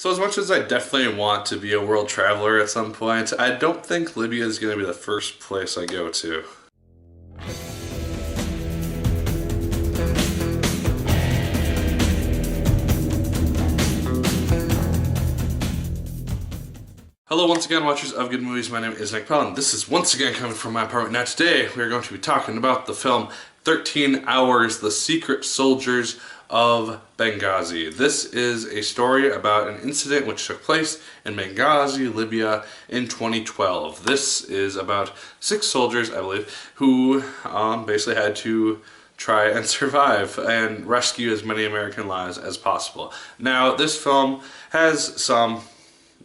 So as much as I definitely want to be a world traveler at some point, I don't think Libya is going to be the first place I go to. Hello once again, watchers of Good Movies. My name is Nick Pell, and this is once again coming from my apartment. Now today we are going to be talking about the film 13 Hours, The Secret Soldiers of Benghazi. This is a story about an incident which took place in Benghazi, Libya in 2012. This is about 6 soldiers, I believe, who basically had to try and survive and rescue as many American lives as possible. Now this film has some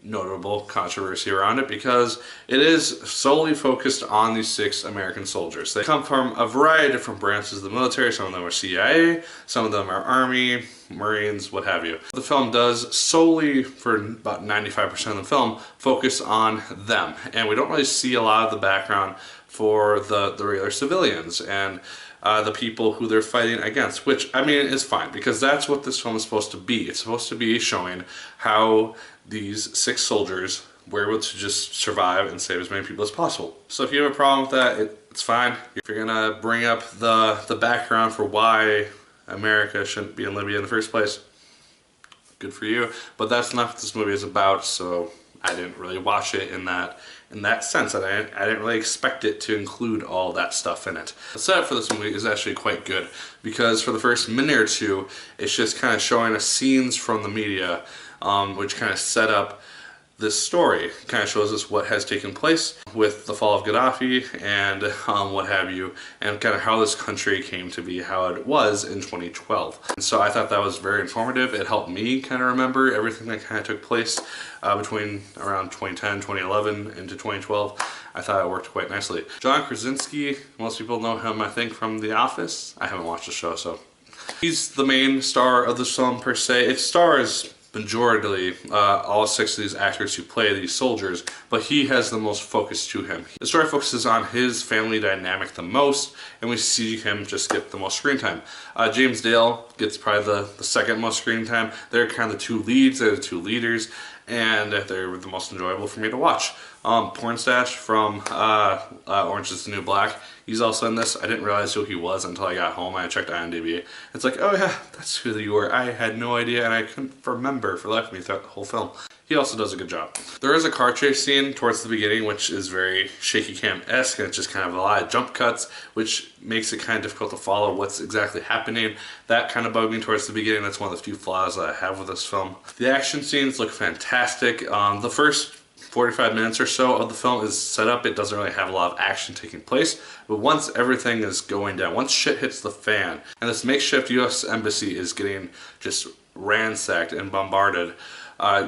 notable controversy around it because it is solely focused on these 6 American soldiers. They come from a variety of different branches of the military. Some of them are CIA, some of them are Army, Marines, what have you. The film does solely, for about 95% of the film, focus on them, and we don't really see a lot of the background for the regular civilians and the people who they're fighting against, which, I mean, is fine, because that's what this film is supposed to be. It's supposed to be showing how these 6 soldiers were able to just survive and save as many people as possible. So if you have a problem with that, it's fine. If you're gonna bring up the background for why America shouldn't be in Libya in the first place, good for you. But that's not what this movie is about, so I didn't really watch it in that sense. I didn't really expect it to include all that stuff in it. The setup for this movie is actually quite good, because for the first minute or two, it's just kind of showing us scenes from the media, which kind of set up this story. It kind of shows us what has taken place with the fall of Gaddafi and what have you, and kind of how this country came to be how it was in 2012. And so I thought that was very informative. It helped me kind of remember everything that kind of took place between around 2010, 2011 into 2012. I thought it worked quite nicely. John Krasinski, most people know him, I think, from The Office. I haven't watched the show, so he's the main star of this film per se. It stars majority all 6 of these actors who play these soldiers, but he has the most focus to him. The story focuses on his family dynamic the most, and we see him just get the most screen time. James Dale gets probably the second most screen time. They're kind of the 2 leads, they're the 2 leaders, and they're the most enjoyable for me to watch. Pornstache from Orange is the New Black, he's also in this. I didn't realize who he was until I got home and I checked IMDb. It's like, oh yeah, that's who you were. I had no idea, and I couldn't remember for the life of me throughout the whole film. He also does a good job. There is a car chase scene towards the beginning which is very shaky cam-esque, and it's just kind of a lot of jump cuts, which makes it kind of difficult to follow what's exactly happening. That kind of bugged me towards the beginning. That's one of the few flaws that I have with this film. The action scenes look fantastic. The first 45 minutes or so of the film is set up. It doesn't really have a lot of action taking place, but once everything is going down, once shit hits the fan, and this makeshift U.S. embassy is getting just ransacked and bombarded,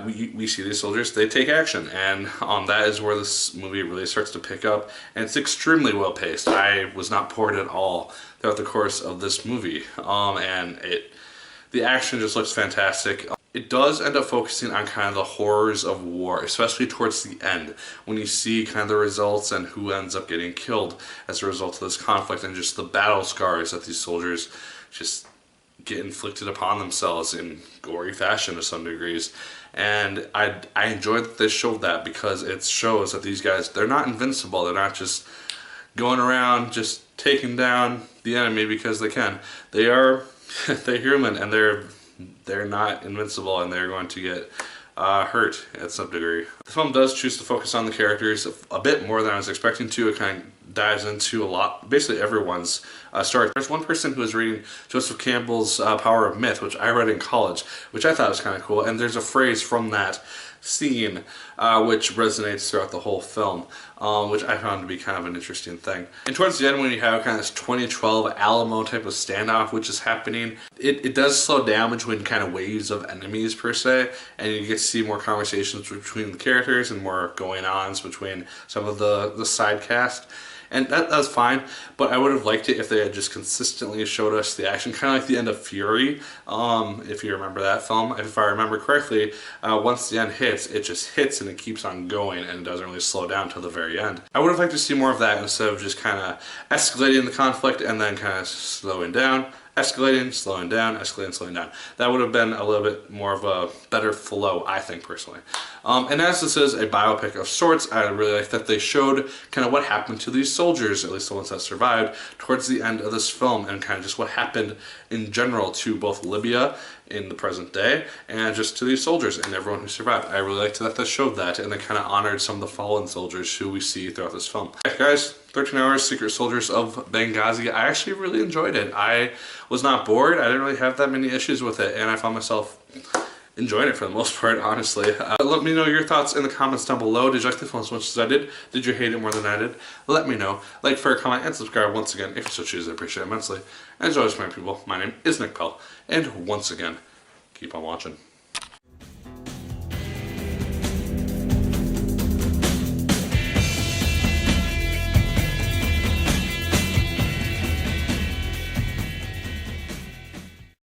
we see these soldiers, they take action, and that is where this movie really starts to pick up, and it's extremely well paced. I was not bored at all throughout the course of this movie, and the action just looks fantastic. It does end up focusing on kind of the horrors of war, especially towards the end, when you see kind of the results and who ends up getting killed as a result of this conflict, and just the battle scars that these soldiers just get inflicted upon themselves in gory fashion to some degrees. And I enjoyed that they showed that, because it shows that these guys, they're not invincible. They're not just going around just taking down the enemy because they can. They're human, and they're not invincible, and they're going to get hurt at some degree. The film does choose to focus on the characters a bit more than I was expecting to. It kind of dives into basically everyone's story. There's one person who is reading Joseph Campbell's Power of Myth, which I read in college, which I thought was kind of cool, and there's a phrase from that scene which resonates throughout the whole film, which I found to be kind of an interesting thing. And towards the end, when you have kind of this 2012 Alamo type of standoff which is happening, it does slow down between kind of waves of enemies per se, and you get to see more conversations between the characters and more going-ons between some of the side cast. And that's fine, but I would have liked it if they had just consistently showed us the action, kind of like the end of Fury, if you remember that film. If I remember correctly, once the end hits, it just hits and it keeps on going, and it doesn't really slow down till the very end. I would have liked to see more of that instead of just kind of escalating the conflict and then kind of slowing down. escalating, slowing down, escalating, slowing down. That would have been a little bit more of a better flow, I think, personally. And as this is a biopic of sorts, I really like that they showed kind of what happened to these soldiers, at least the ones that survived, towards the end of this film, and kind of just what happened in general to both Libya in the present day and just to these soldiers and everyone who survived. I really liked that they showed that, and they kind of honored some of the fallen soldiers who we see throughout this film. Alright guys, 13 Hours, Secret Soldiers of Benghazi. I actually really enjoyed it. I was not bored. I didn't really have that many issues with it, and I found myself enjoying it for the most part, honestly. Let me know your thoughts in the comments down below. Did you like the film as much as I did? Did you hate it more than I did? Let me know. Like, share, comment, and subscribe once again if you so choose. I appreciate it immensely. And as always, my people, my name is Nick Pell, and once again, keep on watching.